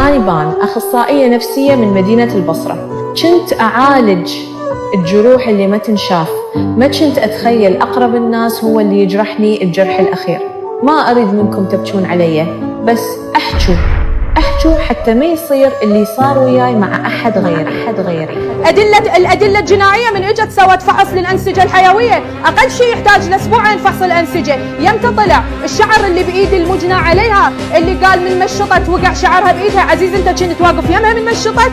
أنا بان أخصائية نفسية من مدينة البصرة. كنت أعالج الجروح اللي ما تنشاف، ما كنت أتخيل أقرب الناس هو اللي يجرحني الجرح الأخير. ما أريد منكم تبكون علي، بس أحجوا حتى ما يصير اللي صار وياي مع أحد غيري. الأدلة الجنائية من إجت سوت فحص للأنسجة الحيوية، أقل شيء يحتاج لأسبوعين فحص الأنسجة. يمتى طلع الشعر اللي بإيد المجنى عليها، اللي قال من مشطت وقع شعرها بإيدها. عزيز أنت كنت واقف يمها من مشطت،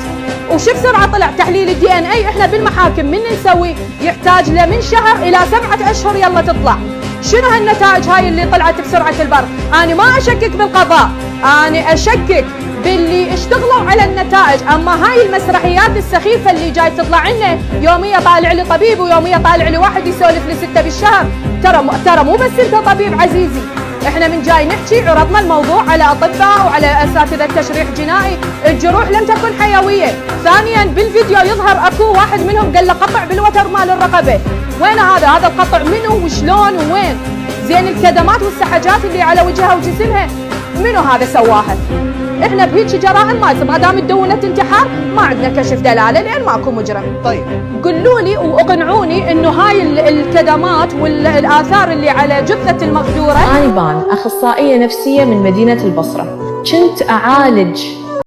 وشو بسرعة طلع تحليل الدي ان اي. احنا بالمحاكم من نسوي يحتاج له من شهر إلى 7 أشهر يلا تطلع. شنو هالنتائج هاي اللي طلعت بسرعة البرق؟ أنا ما أشكك بالقضاء، أنا أشكك باللي اشتغلوا على النتائج. اما هاي المسرحيات السخيفه اللي جاي تطلع لنا، يوميه طالع لي طبيب ويوميه طالع لي واحد يسولف لي 6 بالشهر. ترى مو بس انت طبيب عزيزي، احنا من جاي نحكي عرضنا الموضوع على اطباء وعلى اساتذه تشريح جنائي. الجروح لم تكن حيويه. ثانيا بالفيديو يظهر اكو واحد منهم قال له قطع بالوتر مال الرقبه. وين هذا القطع منو وشلون وين؟ زين الكدمات والسحجات اللي على وجهها وجسمها منو هذا سواها؟ احنا بهيك جرائم ما دام تدونت انتحار ما عندنا كشف دلاله لان ماكو مجرم. طيب قولوا لي واقنعوني انه هاي الكدمات والاثار اللي على جثه المغدوره. أنا بان أخصائية نفسية من مدينة البصرة. كنت أعالج